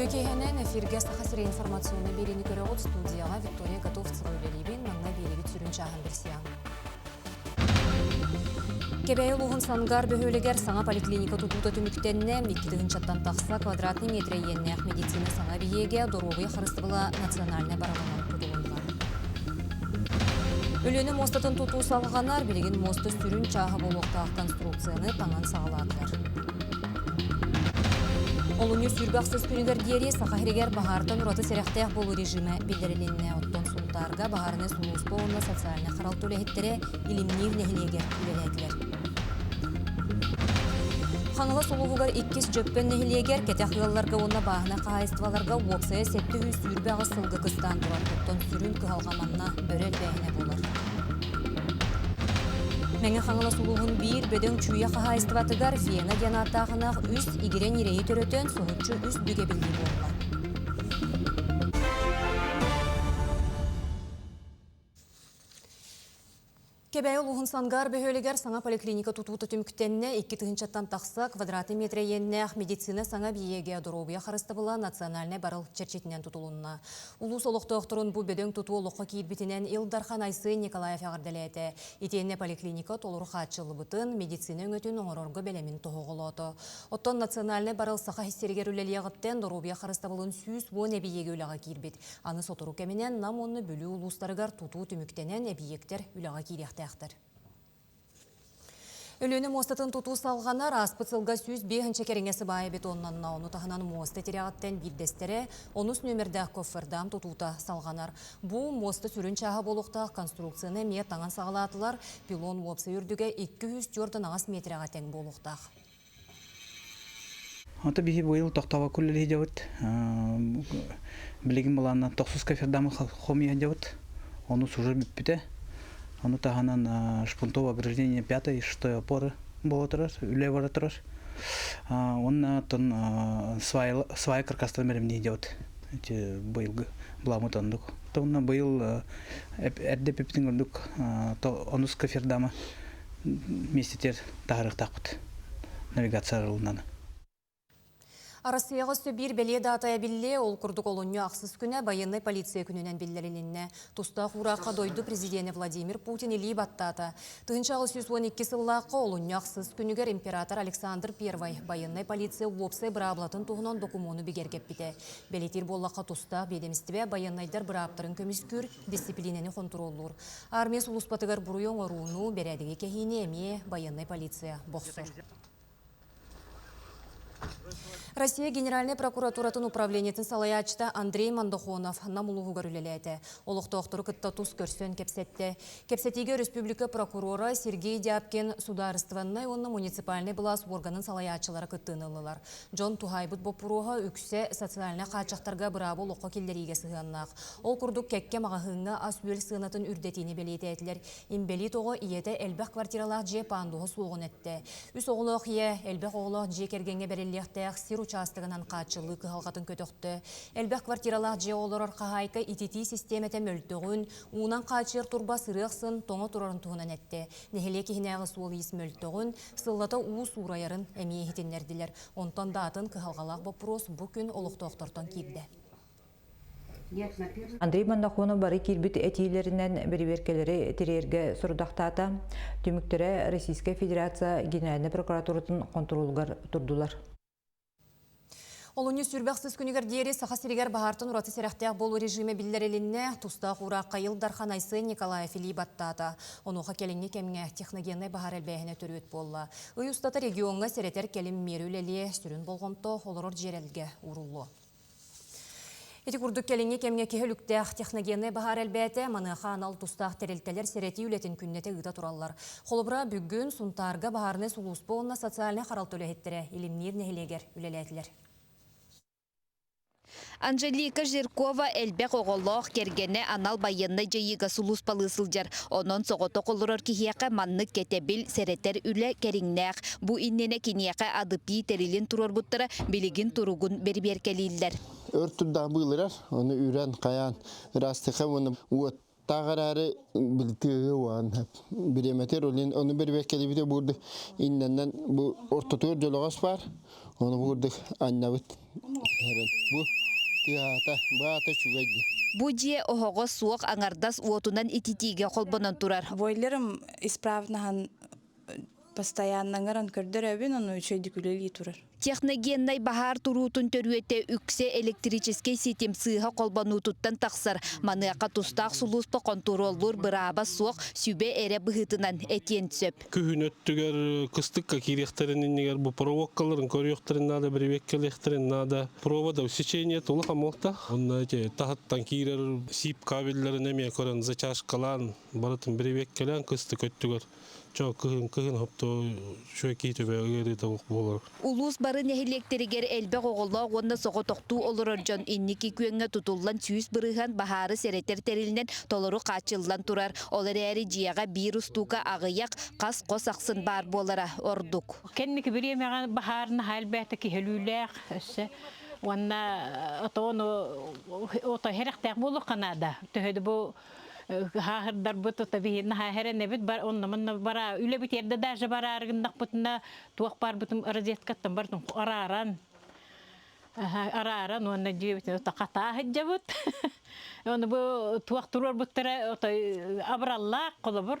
Төкейхенен эфирге сахасыры информационны берені көрі от студияға Виктория Готовцева өлелейбен маңна берегі түрін чағын бірсиян. Кебәйі луғын сангар бөхөлігер саңа поликлиника тұтута түміктенне 2 чаттан тақса квадратный метре еннәқ медицина саңа биеге доровый қарыстыбыла национальный барағынан тұтуылға. Өлені мостатын тұту салғанар білеген мосты сүрін чағы болуқтағы конструкцияны таңан сағаладылар. Олуны сүрбақсыз күнігер дері сақахирегер бағартын ұраты серяқтаяқ болу режимі білдірілінне оттон сұлтарға бағарыны сұлуыспа онына социаліне қаралту ләхеттері илімнер нәхілегер үлеләділер. Қаңыла сұлуғығар 2 жөппен нәхілегер кәтәқияларға онына бағына қағайыстываларға уопсая сәпті үз сүрбағы сылғы қыстан тұрар оттон сүрін күғалғаманна бөрел бәйіне болар. Мәңі қаңыла сұлуғын бір бөдің чүйе қағайыстыватыгар Вена дианаттағынақ үз игерен ерейі түрөтен соғытчы үз бүге білді болула. Кебәйі луғын сангар бөхөлігер саңа поликлиника тұтуыты түміктенне 2 чаттан тақса квадратный метре еннәқ медицина саңа биеге доробия қарысты бұла национальный барыл черчетінен тұтылуына. Улус олықтықтырын бұл бөдің тұту олыққа кейтбітінен Илдархан Айсы Николаев ағырдалеті. Етенне поликлиника толыру қатшылы бұтын медицина өңетін оңырорғы бәлемін тұғығылыты. Оттон национальный барыл сақа хиссергер үлелияғыттен доробия қарысты бұлын сүйіз бұн әбиеге үліға кейтбіт. Аны сотыру кәменен нам оны бүлі улустарығар тұту түміктенен әбиектер үліға кейректі. Өліні мостатын тұту салғанар аспыцылға сүз 5 кереңесі байы бетоннанна оны тағынан мосты теряғаттен білдестері, онус нөмірдәқ көфірдам тұтута салғанар. Бұл мосты сүрін чаға болуқтақ конструкцияны мет таңан сағалатылар, пилон уопсы үрдіге 204 метріға тәң болуқтақ. Ата бихи бұйыл тоқтава күлілі жауыт. Білігін боланна 9 көфірдамы хомия жауыт. Оны сұжыр бүппіте. Оно таханан шпунтовое ограждение 5 и 6 опоры было трос, улево трос. Он тон свай каркастер мерем не идет. Эти был бламутандук. То он был эрде пептингундук. То он с кофердама вместе тер тахарых тахпут. Навигация рулнана. Арасыяғы сөбір бәле датая біле, ол күрдік олынны ақсыз күні байынны полиция күнінен білдерілінне. Туста құраққа дойды президенті Владимир Путин илей баттата. Тұғыншағы 112 сыллаққа олынны ақсыз күнігер император Александр I байынны полиция уопсай бұраблатын тұғынан докумоны бігергеп біте. Бәлетер боллаққа туста бедемістібе байыннайдар бұраптырын көміскүр дисциплинені контроллур. Армия сұлыспатығар бұруын оруыну бәрәдіге кәхіне әме байынны полиция боқсыр. Россия Генеральная прокуратуратын управлениетін салаячта Андрей Мандохонов намулуғығар үлеләді. Олықты оқтыры күтті тұс көрсен кепсетті. Кепсетіге республика прокурора Сергей Дяпкин сударыстываннай онны муниципальный бұлас органын салаячылары күттінылылар. Джон Тухайбыт бопуруға үксе социальна қачақтарға бұрабы олыққа келдеріге сығаннақ. Ол күрдік кәкке мағығыңа ас өл сығынатын үрдетені белеті әтілер. Имбели тоғы иеті әлбәқ квартиралақ же пандуғы суғын әтті. Үс оғылық ие әлбәқ оғылық же кергенге бәреліқтәқ сир участығынан қатшылы қығалғатын көтіқті. Әлбәқ квартиралақ же олырыр қағайқа итити системеті мөлттіғын, уынан қатшыр тұрба сырықсын тоңы тұрарын тұғынан әтті. Нехеле кехінәғы суыл ес мөлттіғын, сыллата уыз урайарын әмие хетенлерділер. Онтан датын қығалғалақ бопырос бүкін олықты оқтыртан кейді. Андрей Мандахонов бары кирбит этилеринен бериберкелери терерге сурдактата түмүктөрө Российская Федерация Генеральный прокуратуратын контролгар турдулар. Олуны сүрбәқсіз күнігер дері сақасырегер бағартын ұраты серақтияқ болу режимі білдерелінне тұста құраққа Илдархан Айсы Николаев илей баттата. Онуға келіңе кеміңе техногенный бағар әлбәйіне түрет болла. Ұйыстаты регионға серетер келім мерулелі сүрін болғымто олырыр жерелге ұрулу. Эти күрдік келіңе кеміңе кехеліктәқ техногенный бағар әлбәйті маныға анал тұстақ терелтелер серети үлетін күннеті ұйда тұралар. Қолыбыра бүгін сұнтарға бағарыны сұлуспы онына социальный қаралты үләхеттері илімнер нехелегер үлеләтілер. Анжелика Жиркова әлбәқ оғылық кергені анал байынны жайыға сұлыс палысылжар. Онын соғыты қолырыр кихияқа манны кетебіл сәретер үлі кәріңнәқ. Бұ иннене кенияқа адыпи терилін тұрыр бұттыра білігін тұруғын берберкелейлер. Өртүрдан бұйлырар, оны үрен қаян, растықы оны уыт. Тағарары білтігі оған біреметер оны берберкелі біте бұрды. Инненен бұл ортотуыр жолығас бар, оны бұрдық аннабыт. Бу тиата бата чугайды. Бу же оһоҕо суох аңардас уотунан ититиге холбонон турар. Бойлерым исправнахан постоянно аңаран көрдөрөбүн, ону үчөйдүкүлели турар. Техногеннай бахар туруутун төрүөте үксе электрический систем сыыха колбонуутуттан тахсар. Маныака тустаах сулууспа контроллур быраба суох сүбе эре быһытынан этиен сөп. Күхүнөттүгер кыстыкка кирехтериннигер бу провоккаларын көрүөхтерин нада биребеккелехтерин нада провода сечение тулы хамолта. Онна те тахаттан кирер сип кабеллерин эме көрөн зачашкалан баратын биребеккелен кысты көттүгөр. Çok kıhın hapta şöyle kitebe öyle tavuk bolur. Улус барын эхилектеригер элбек оголлоо онна сого токтуу олорор жон инники күөнгө тутуллан сүүс бырыхан бахары серетер терилинен толору качыллан турар. Олар эри жияга вирус тука агыяк кас кос аксын бар болара ордук. Кенники биремеген бахарны халбете ки хелүлек эссе онна отону ото херектек болук канада. Төһөдө бу хахырдар буту таби на херен бит бар онна мен бара үле бит ерде даже бара аргындак бутна туак бар бутум розеткаттан бардым араран онна жибит тақата хаҗабут онна бу туак турар буттара абралла колобур.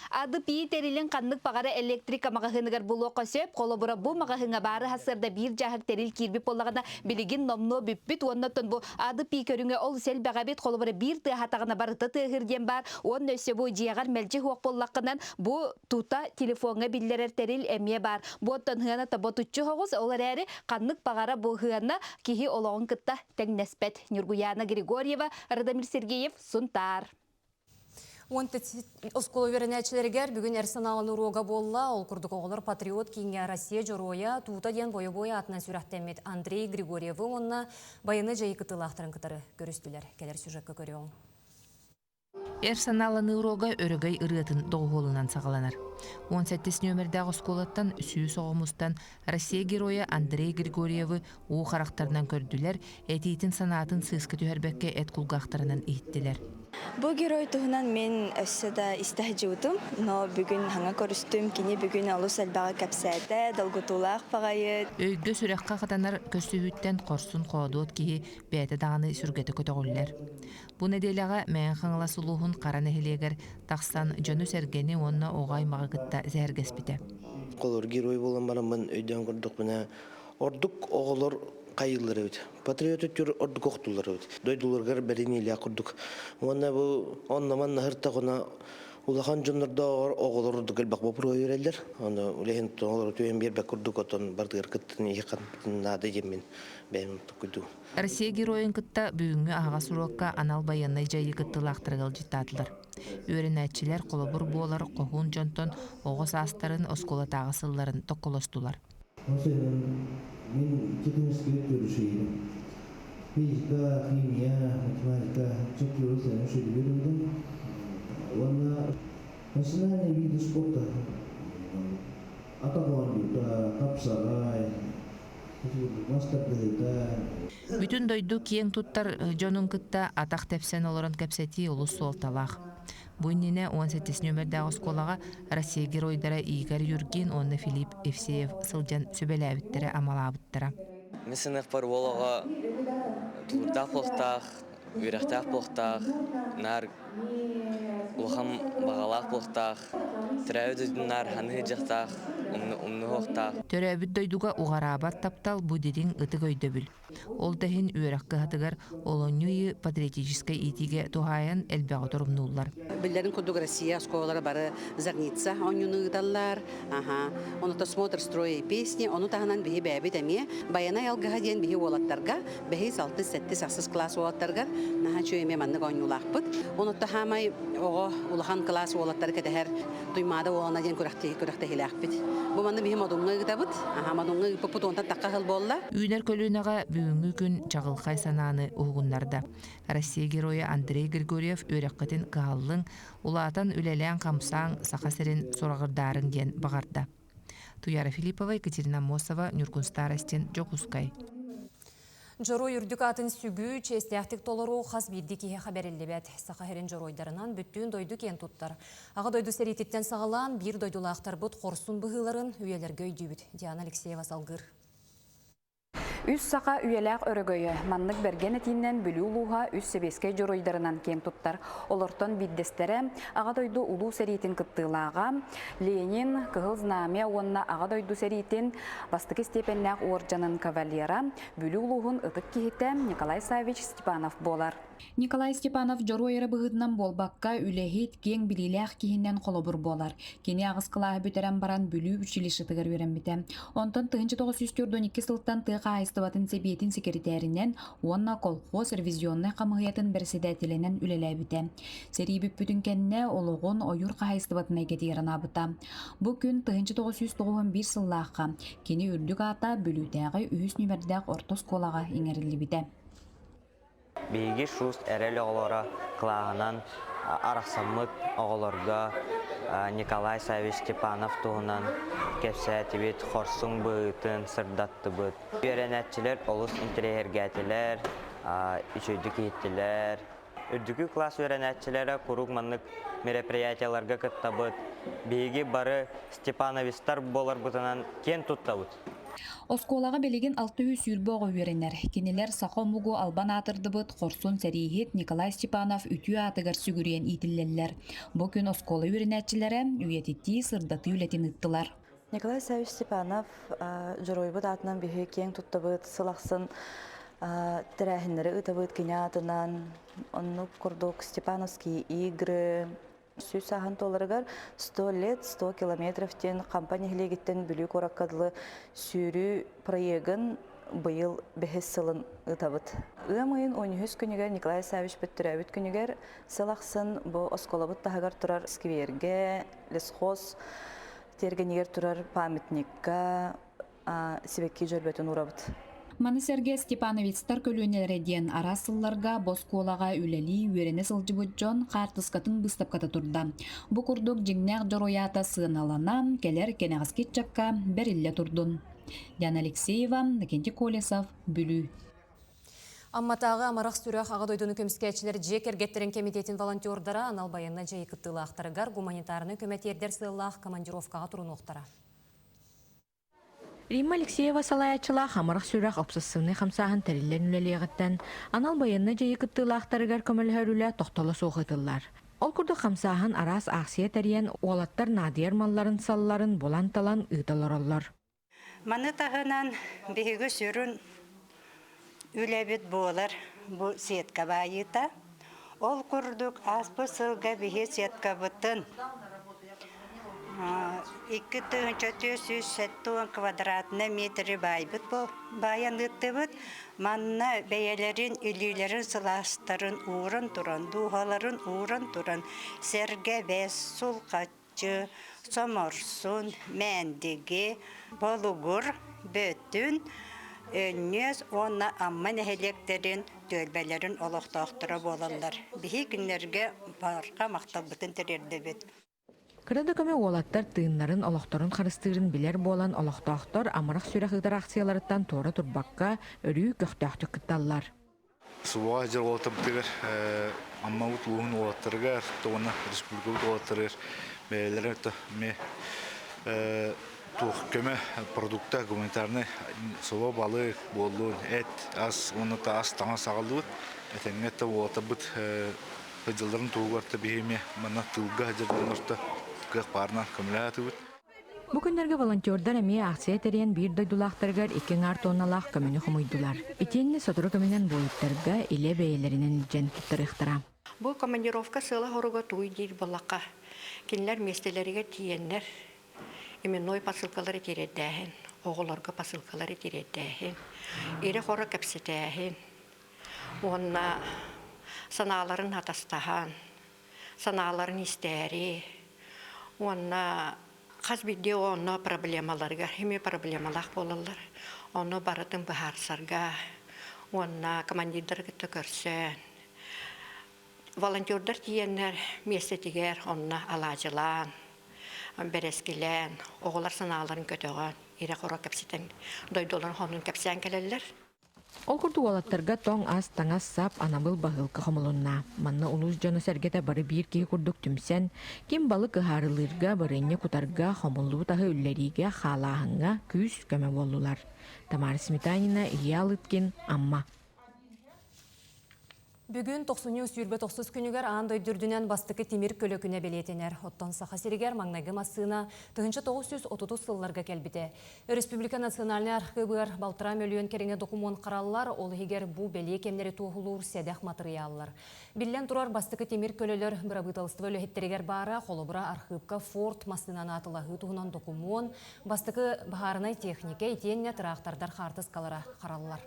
Ады пии терилин каннык багара электрика магахыныгар булука сөп, колобура бу магахынга бары хасырда бир жахак терил кирби боллагана билигин номно бүппүт оннотон бу ады пии көрүнгө ол сел багабет колобура бир ты хатагына барыта тыгырден бар, он өсө бу жиягар мелжи хуак боллакынан бу тута телефонга биллерер терил эмие бар. Бу оттон хына та ботучу хогус олар эри каннык багара бу хына кихи ологон кытта теңнеспет. Нургуяна Григорьева, Радомир Сергеев, Сунтар. Осколу веренечилергер бүгін әрсаналын урога болла, ол күрдік оғылыр патриот кейінге Россия жороя туыта ден бой-бой атынан сүрәқтемет Андрей Григорьевы онна байыны жайы кытылақтырын кытары көрістілер. Келер сюжетке көріуң. Әрсаналын урога өрігай ұрыатын доғолынан сағаланар. 17 нөмірдағы осколаттан сүйіс оғымыстан Россия героя Андрей Григорьевы оу қарақтарынан көрділер, әтейтін санатын сыйсқы түйәрбәкке әт құлғақтарынан иттілер. Бу герой туһунан мен өссөдө истәһҗүдүм, но бүгүн хаңа көрүстүм, кини бүгүн алус албага капсәдә, долгутулак пагайы. Өйгө сүрәккә катанар көсүһүттен корсун коодуот киһи бәйте даганы сүргәте көтөгөлләр. Бу неделяга мен хаңла сулуһун каран эхилегер таксан жөну сергени онна огай магытта зәргәспите. Колор герой болан барамын өйдөн көрдүк менә ордук оголор кайыллары өт. Патриоты түр ордук октулары өт. Дойдуларгар берени иле курдук. Онна бу оннаман нахырта гына улахан жоннорда оголор дөгөл бак бопур өйрәлләр. Аны улehen тоолор төен бер бак курдук отон бардыр кыттын якан нада жемин бем тукуду. Россия героин кытта бүгүнгү ага сурокка анал баяннай жайы кыттылактыргыл житатылар. Өренәтчиләр колобур буолар кохун жонтон огос астарын осколатагы сылларын токколостулар. Мен технический көрүшөйүм. Физика, химия, математика, çok yoruldum şöyle görüldüm. Ona nasional виды спорта. Атакуан, капсарай, Бүтүн дойду киең туттар жонун кытта атак тепсен олорон кепсети улус солталах. Бу иннине 17 нөмердагы осколага Россия геройдары Игорь Юргин, онна Филипп Евсеев сылжан сөбеләбиттері амалабыттыра. Месенех пар волага турдах плохтах, үрәхтах плохтах, нар улхам багалах плохтах, трәүдүннар ханы жактах, умны хохтах. Төрәбит дойдуга угарабат таптал бу дирин ыты көйдөбүл. Ол тахин үрәккә хатыгар олонюй патриотической итиге тухаян элбәгә торумнуллар. Билерин кудук Россия школалары бары загница, онюны таллар. Ага. Оны то смотр строи песни, оны таханан бихи бәбит әме, баяна ялгага ден бихи олаттарга, бихи 6-7 класс олаттарга, наха чөйме манны гонюлакпыт. Оны то хамай ого улахан класс олаттар кетәһәр туймада олана ден күрәхтә хиләкпит. Бу манны бихи модумны гытабыт. Ага, модумны попутонта таккахыл болла. Үйнер көлүнәгә бүгүнгү күн чагылхай санааны угуннарда. Россия героя Андрей Григорьев өрәккәтен кааллың улаатан үлелән камсаң сахасерин сорагырдарын ген багарда. Туяра Филиппова, Екатерина Мосова, Нюркун Старостин, Жокускай. Жорой үрдік атын сүгү честяқтық толыру қас биддекі хабареллебет. Сақахерен жоройдарынан бүттін дойды кен туттар. Аға дойды сәрететтен сағалан бір дойдулақтар бұд қорсын бұғыларын үйелерге өйдейбіт. Диана Алексеева салғыр. Үс сақа үйеләк өрөгөйі, маннык берген етінен бүлі улуға үс себеске жоройдарынан кен туттар. Олортон биддестері ағадойду улу сәретін кыттылаға, Ленин, кығыл знамя онна ағадойду сәретін бастықы степеннәк орджанын кавалера, бүлі улуғын ытык кейті Николай Савич Степанов болар. Николай Степанов жоройыры бұғыдынан болбаққа үләхет кен біліләқ кейіннен қолыбыр болар. Кені ағыз қылағы бөтерен баран бүлі үшіліші тығыр өрен біті. Онтын 1942 сылттан тыға айыстыбатын себетін секретарінен онна колхоз ревизионны қамығыятын бірседәтіленен үлеләй біті. Сері бүппүтін кәнне олығын ойыр қайыстыбатына кетерін абыта. Бұл күн 1991 сыллаққа кені үрдік ата бүлітәғі үйіс нөмірдәқ ортос қолаға еңерілі біті. Биги шуст әрел оғылара қылағынан арақсамыт оғыларға Николай Савич Степанов туғынан кепсәті бет қорсың бұғытын сырдатты бұд. Үйренәтчілер олыс интерегергәтілер, үшөйдік еттілер. Үрдікі класс үйренәтчілері құруқ манлық мероприятияларға күтті бұд. Биги бары Степановистар болар бұтынан кен тұтта бұд. Осколаға белеген 600 сүрбоғы үйренер. Кенелер сақомугу албан атырды бұд, қорсын сәрейхет Николай Степанов үті атығар сүгірен итілелер. Бұл күн оскола үйренәтчілері үйететті сырдаты үлетін ұттылар. Николай Савич Степанов жұройбыд атынан бүйі кен тұтты бұд, сылақсын тірәхінлері ұты бұд кене атынан, оны күрдік Степановские игры, Сүз сахан толырығар 100 лет, 100 километровтен компания хилегеттен бүлі кораққадылы сүйрі проегін бұйыл бәхес сылын ұтабыд. Үмайын 13 күнігер Николай Савич бүттірәбіт күнігер сылақсын бұл осколабыд тағығар тұрар скверге, лесхоз, тергенегер тұрар памятникка, себекке жөрбетін ұрабыд. Маны Сергей Степановичтар көлөнелерден арасылларға босколаға үләли үйерені сылжы бұджон қартыскатын бұстапқата тұрда. Бұ күрдік жеңнәқ жороята сығыналана, келер кенағыз жаққа бәрілі тұрдын. Диана Алексеева, Накенти Колесов, Бүлі. Амматағы амарақ сүрәқ ағадойдың көміскәтшілер жек әргеттерін комитетін волонтердара анал байынна жайы күттілі ақтарығар гуманитарны көмет ердер сыллақ командировкаға тұрын оқтара. Римма Алексеева салаячылақ амарық сүрәқ опсассывны қамсағын тәрілен үлелеғіттен анал байынны жайы күттілақтарығар көмілхәрілі тоқталы соғытылар. Ол күрді қамсағын арас ақсия тәриян олаттар надияр малларын салларын болан талан ұйталар олар. Маны тағынан бейгі сүрін үләбет болар бұл сетка байыта. Ол күрдік аспы сылға бейге сетка бұттын. 2470 квадратны метрі байбыт бұл баян ұтты бұд. Манна бәйелерін, үлілерін, сыластарын ұрын тұрын, дұғаларын ұрын тұрын, сәрге бәс, сұлқатчы, соморсын, мәндіге, болуғыр, бөттін, өннес, онна амман әлектерін, төлбәлерін олықтақтыра болалар. Бейі күнлерге барға мақтал бұтын тірерді бет. Кырады көмі олаттар тыыннарын олықтарын қарыстырын білер болан олықтақтар амырақ сүрәқ ұдар акцияларыттан торы тұрбаққа өрі көқтәқтік күтталар. Суға жер олаттар бұтығыр, амма ұт ұғын олаттарығар, тоғына республика олаттарығар, бәлері көмі продукта гуманитарны суға балық, болуын, әт, ас, оны та ас таңа сағалды бұд, әтәңетті олаттар бұд, жылдарын туғарты бейме, мана тылға жерден орта, Бұл күндерге волонтердар әме ақсия тәрен бір дойдулақтарғар 2 артонналақ көміні құмойдылар. Етенні сотыры көмінен бойыттарға иле бәйелерінен жән тұттырықтыра. Бұл командировка сылы хоруға туй дейір болаққа. Кенлер местелерге тиенлер, именной посылкалары тереддәхін, оғыларға посылкалары тереддәхін, ире хоры кәпсетәхін, онна саналарын атастахан, саналарын істәрі, онна қазбеде онна проблемаларға, хеме проблемалақ болалар. Онна барытын бұхарсарға, онна командирдарға көрсен. Волонтердар тиенлер местетігер онна алажылан, берескелен, оғылар саналарын көтіған, ире қора кәпсетен, дойдоларын онын кәпсен келелер. Ол курдугалаттарга тоң ас таңас сап анабыл бағылқы қомылынна. Манна улус жоны сәргеті бары бір кей күрдік түмсен, кем балы кыхарылырга барыне кутарга қомылу тағы үлләриге халағынға күз көмі болулар. Тамара Сметанина, Илья Лыткин, Амма. Бүгін 90 сүйірбе 90 күнігер аңдай дүрдінен бастықы темір көлөкіне белетенер. Оттан сақа серігер маңнайғы масына 1930 сылларға кәлбіде. Республика национальный архивыр балтыра мөліен кереңе документ қаралылар, ол егер бұл беле кемнері туғылуыр сәдәқ материаллар. Білден тұрар бастықы темір көлөлер бірабыталыстығы өлігеттерігер бара, қолыбыра архивка форт масынан атылағы туғынан документ, бастықы бағарынай техника етенне тұрақтардар қартыз қалара қаралылар.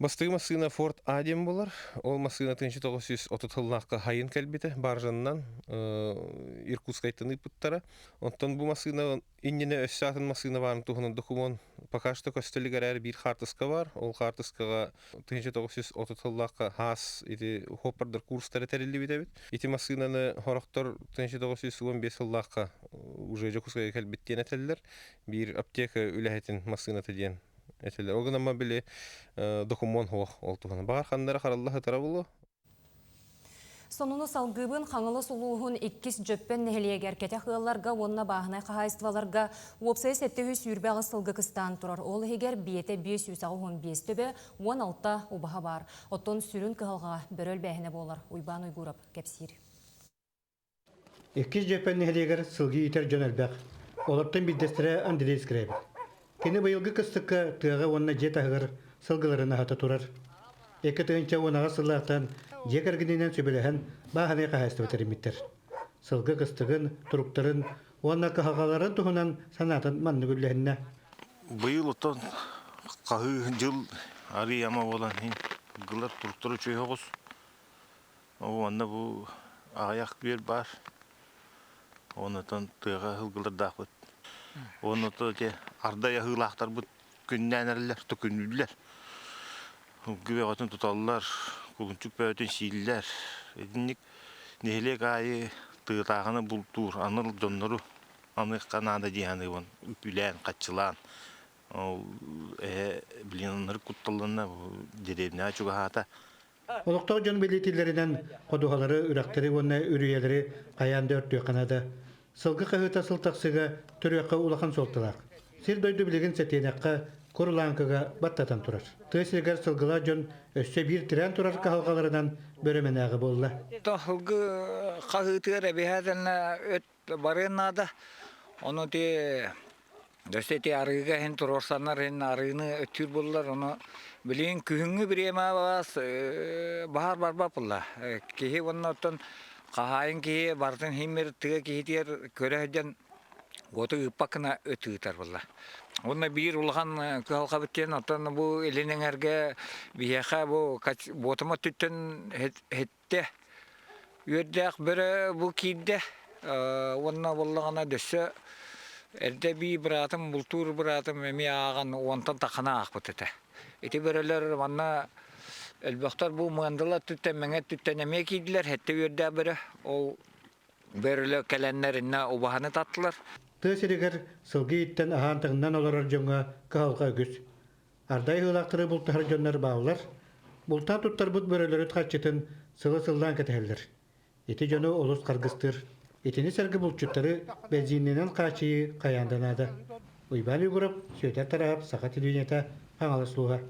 Бастығы масына Форт Адем болар. Ол масына 1930-лаққа хайын кәлбеті баржанынан Иркутскайтын ыпыттара. Онтан бұл масына иннене өссатын масына барын туғынан документ пока что көстілігер әрі бір қартысқа бар. Ол қартысқаға 1930-лаққа хас еті хоппардар курстары тәрелі бетебет. Еті масынаны хорақтар 1915-лаққа уже жокускайы кәлбеттен әтелілер. Bir аптека үләхетін масына тәден. Оған ама біле документ хоқ олтуғаны. Бағар қандары қараллағы тара болу? Сонуны салгыбын қаңылы сұлуғын 2 жөппен нәхелиегер кәте қығыларға, онына бағынай қағайыстываларға опсай сәттегі сүйірбәғі сылғы қыстан тұрар. Ол егер бейеті 515 төбе 16 ұбаға бар. Оттон сүрін қығылға бөріл бәхіне болар. Уйбан ұйгұрап кәпсир. 2 жөппен нәхелиегер сылғы етер жөнелбәқ. Оларттан білдестірі Андрей Скребер. Кені бұйылғы қыстыққа тұяға онына жет ағыр сылғыларына хата тұрар. Екі тұғынша онаға сыллақтан жек әргінінен сөбеліген бағаны қағайсты өтеріметтер. Сылғы қыстығын, тұруқтарын, онына қағаларын тұғынан санатын манны күллігінна. Бұйыл ұттан қағы жыл ары яма болан ғылар тұруқтары чөйі қос. Онына бұл ағаяқ бер бар. Онытан тұяға ғылғылар дақпыт. Оны те ардая хылақтар бұд күннен әрілер, түкінілер. Күбе қатын тұталылар, күгінчік бәуітін сейілер. Едінік нехелек айы тұғытағыны бұл тұр, аныр жонныру, анық қанады дейіні бұн, үпілән, қатшылан. Білен аныр құтталына деревіне ачуға хата. Олықтау жон белетелерінен қодуғалары, үрақтары, оны үрейелері қаянды өрттіе қанады. Сылғы қағыта сылтақсыға түріққа улақан солтылақ. Сир дойды білеген сәтенаққа құрыланқыға баттатан тұрар. Түйсілгер сылғыла жон өссе бір тірен тұрар қағалғаларынан бөрімен ағы болла. Сылғы қағытығыр әбейхәтіліні өт барынады. Оны те дөстеті арыға хен тұрорсанар хен арыны өттір болылар. Оны білген күхіңі бірема бас бағар барба бұлла. Кехе оның оттан Қағайын кейі бардың хеймер тұғы кейтер көрәден ғоты ұппақына өтігітар болла. Оны бір ұлған күхалқа біттен, оттан бұл елінен әрге бияқа ботыма түттен хетте. Өрдәқ бірі бұл кейді, онына болағына дөсі әрді бей бұратым, бұлтур бұратым әме аған онтан тақына ақпытыты. Эти бірілер ванна Әлбақтар бұл мұғандыла түттен мәңет түттен әме кейділер, әтті өрді бірі, ол бөрілі кәләнлеріне обағаны таттылар. Түйсірігер сылғы еттен ағантығынан оларар жоңға қағалға үгіз. Ардай ғылақтыры бұлтығар жонлар бағылар, бұлтан тұттар бұд бөрілері тқатчетін сылы-сылдан кәтәлдір. Еті жоны олыс қарғыстыр. Етіні сәргі бұлтчыттары бәзинненен қачыйы қаянданады. Уйбан үйгіріп, сөйтер тарап, сақа телуінеті қаңалысылуға.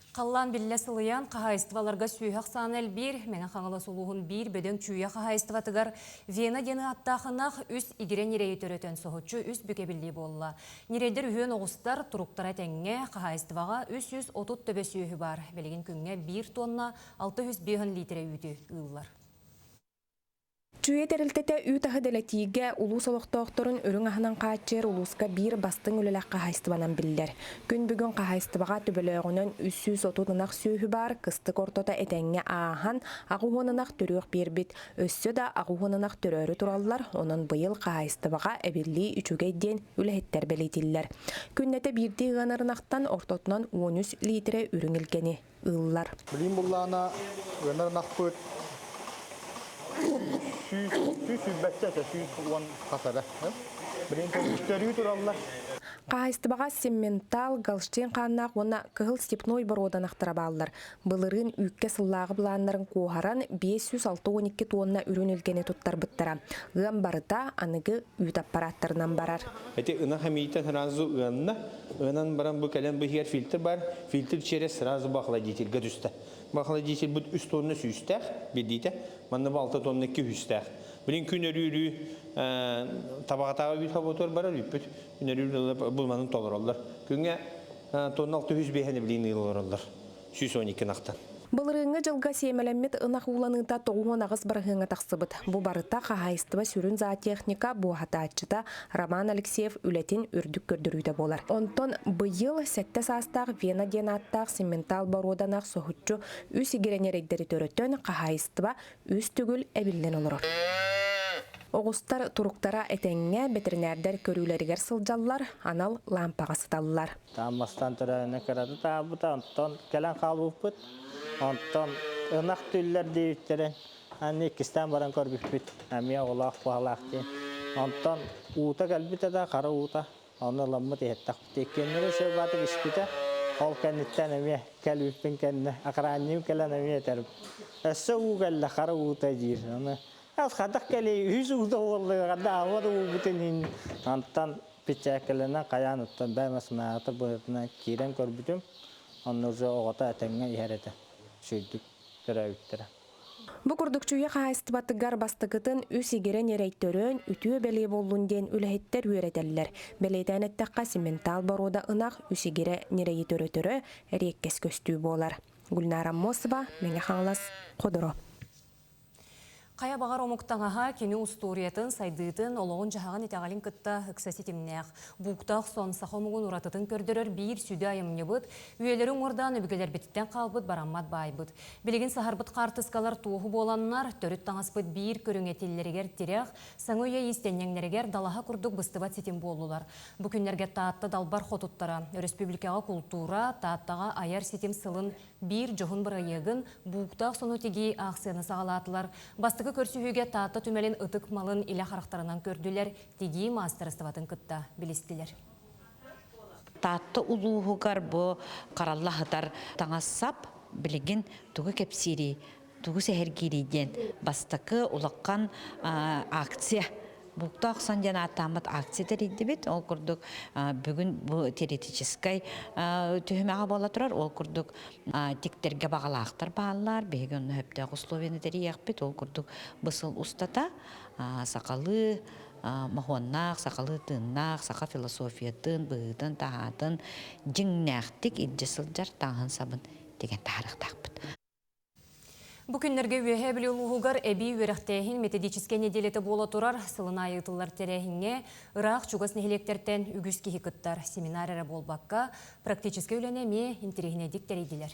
Қаллан білі сылыян қағайыстываларға сүйіғақ санел бір, мәңін қаңылы сұлуғын бір бөдің чүйі қағайыстыватығар Вена дені аттақынақ үс игерен нерейі төретін соғытчы үс бүке білі болла. Нерейдер үйен оғыстар тұруқтара тәңге қағайыстываға 330 төбе сүйігі бар. Белеген күнге 1 тонна 600 литре үйді ұлылар. Чуе терилтете үтахы делетиге улус олықтоқторын өрің ахынан қаатчер улуска бір бастың өлелек қағайстыбанан білдер. Күн бүгін қағайстыбаға түбіліғінен 330 сүйі бар, кыстық ортота әтәңе аахан ағуғынынақ түріқ бербет. Өссі да ағуғынынақ түрөрі туралылар, оның бұйыл қағайстыбаға әбілі үчугейден өләхеттер белетілер. Күннеті бірді ғанырынақтан ортотынан 13 литре үрің үлгені ұлылар. Білім бұллана ғанырынақ көт Қағайстыбаға Семментал, Галштейн қаннақ, оны кығыл степной бородан ақтыра балылар. Бұлырын үкке сыллағы бұланларын қоғаран 506-12 тонна үрін үлгені тұттар бұттара. Үн барыта анығы үйт аппараттарынан барар. Әте ұна хамийтен сразу ұнна, ұнан баран бұл кәлен бұхер фильтр бар, фильтр через сразу бақладителге түсті. Бақладител бұд 3 тонна сүйістәқ, бедейті, манны 6 тонна 2 үстәқ. Білін күн өрі табағатаға үйт қаботор барар, үппіт, күн өрі бұлманын толыр олар. Күнге тонна 600 бейхені білейін ұлыр олар, 112 нақтан. Бұлырыңы жылға сеймәләмет ынақ уланыта тоғуын ағыз барғыңа тақсыбыт. Бұ барыта қағайыстыва сүрін зоотехника бұғата атчыта Роман Алексеев үлетін үрдік көрдіруді болар. Онтон бұйыл сәтті састақ Вена денаттақ Семментал бароданақ соғытчу үс егеренерейдері төрөттен қағайыстыва үс түгіл әбілден олыр. Оғыстар тұруқтара әтәңе ветеринәрдер көрілерігер сылжаллар, анал лампаға сыталылар. Тамастан түрәне көрәді табыта, онтон кәлін қалып бұд, онтон ынақ түллер дейіттерін, әне кістен баран көрбік бүт, әме олақ бағалақ дейін. Онтон ұта кәлбіті да қара ұта, оны ламмыт еттақ бүт. Еккенлері шөп батық ішпіті, ол кәнеттен әме кәлбіппен кәнне, ақыраннем кәлін әме етеріп. Әсі ұу кәлі қара ұта дейір. Аз хадақ кәлі үйіз ұуда олы, ғада ауады ұғытын антан пичәкіліні қаян ұттан бәмәсіна аты бұғытына кейрен көрбітім, оны ұзы оғыта әтәңе иәреді, сөйдік түрі өттірі. Бұ күрдікчуе қағайыстыбаттығар бастығытын үс егерен ерейттөрін үтіе бәлей болуын ден үләйттер үйретелілер. Бәлейден әттіққа Семментал барода ынақ үс егере нерейі төрі әреккес көстүү болар. Гүлнара Мосова, Меңе Хаңлас, Қодыро. Қая бағар омуқтаңаға кені ұстуриетін, сайдыйтын, олығын жағағын етеғалин күтті үксәсетімнеғ. Бұқтақ сон сақомығын ұратытын көрдірір бейір сүді айымны бұд, үйелерін ордан өбігелер беттен қалбыд, бараммат бай бұд. Білеген сахарбыд қартысқалар туғы боланнар, төріт таңаспыд бейір көрің етелерігер тереғ, саңы үйе естеннеңлерігер далаға күрдік бұстыбат сетім болулар. Бүкіндерге таатты далбар қотуттара, республикаға культура, тааттаға аяр сетім сылын бейір жоғын бір айығын, бұқтақ соны тегей ақсыны сағалатылар. Бастығы көрсүйіге таатты түмелін ұтық малын илі қарақтарынан көрділер, тегей мастырыстыватын күтті білістілер. Таатты ұлуғығар бұ қараллағытар таңассап білігін тұғы кепсири, тұғы сәхергерейден бастықы ұлыққан акция. Бұқтақ сан жана атамыт акциятер еді бет, ол күрдік бүгін бұл теоретическай түйімеға бола тұрар, ол күрдік тектерге бағалақтар бағалар, бейген өптіғі условияны дәрі еқпет, ол күрдік бұсыл ұстата, сақалы махуаннақ, сақалы тыңнақ, сақа философия тың, бұғытын, тағатын, жыңнәқтік иджесілдер таңын сабын деген тарықтақ бұд. Бүкіндерге үйе білі ұлығығар әбей өріқтәйін методическе неделеті бола тұрар сылын айытылар терәйінге ұрақ чугас нехелектерден үгіз кейі күттар семинарері болбаққа практическе үйленеме интерегіне диктерейділер.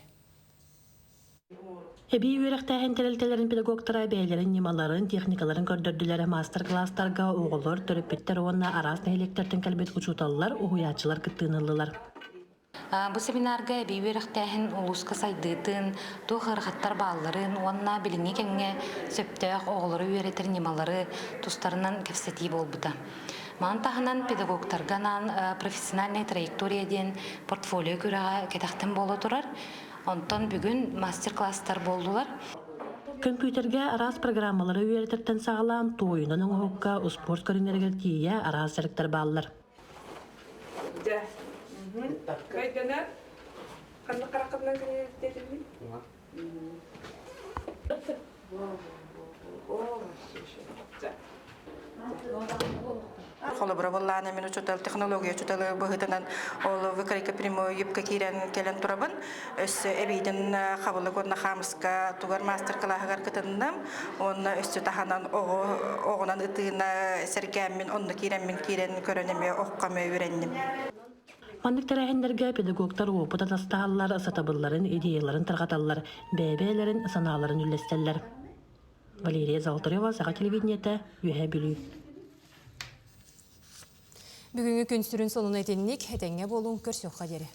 Әбей өріқтәйін тәрелтелерін педагогтара бәйлерін, немаларын, техникаларын көрдірділері мастер-класстарға оғылыр, төріппеттер оңына арас нехелектерден кәлбет ұчуталылар, ұғыячылар күттіңілілер. Бұл семинарға бейверіқтәхін ұлысқа сайдыйтын, тұғы ғырғаттар бағыларын, онына біліңе кәңе сөптәқ оғылары үйретер немалары тұстарынан кәпсеті болбыды. Маған тағынан педагогтарғанан профессиональный траекторияден портфолио көреға кәтәқтен болы тұрар. Онтан бүгін мастер-класстар болдылар. Компьютерге арас программалары үйретерден сағалан тойынан оңыққа спорт көрінергер тие арас әріктер бағылар. Кайдана қанды қарақымнан көнерттеділмей? Холы бұрабылланы мен учетал технология учеталы бұғытынан ол выкарайка прямой епка кейрен келен тұрабын. Өсі әбейдің қабылы көріна қамысқа туғар мастер-клағығар күтіндім. Оны өсі таханан оғынан ұтығына сәргәммен, онны кейрен көрінеме оққамы үйрендім. Мандық тәрәхендерге педагогтар опыта тастағалар, сатабылларын, идеяларын тарғаталар, бәбәлерін, саналарын үлестелер. Валерия Залтарева, Саға телевидениеті, үйе білу. Бүгінгі күн сүрін сонын әтеннік, әтенге болуын көрсеуқа дері.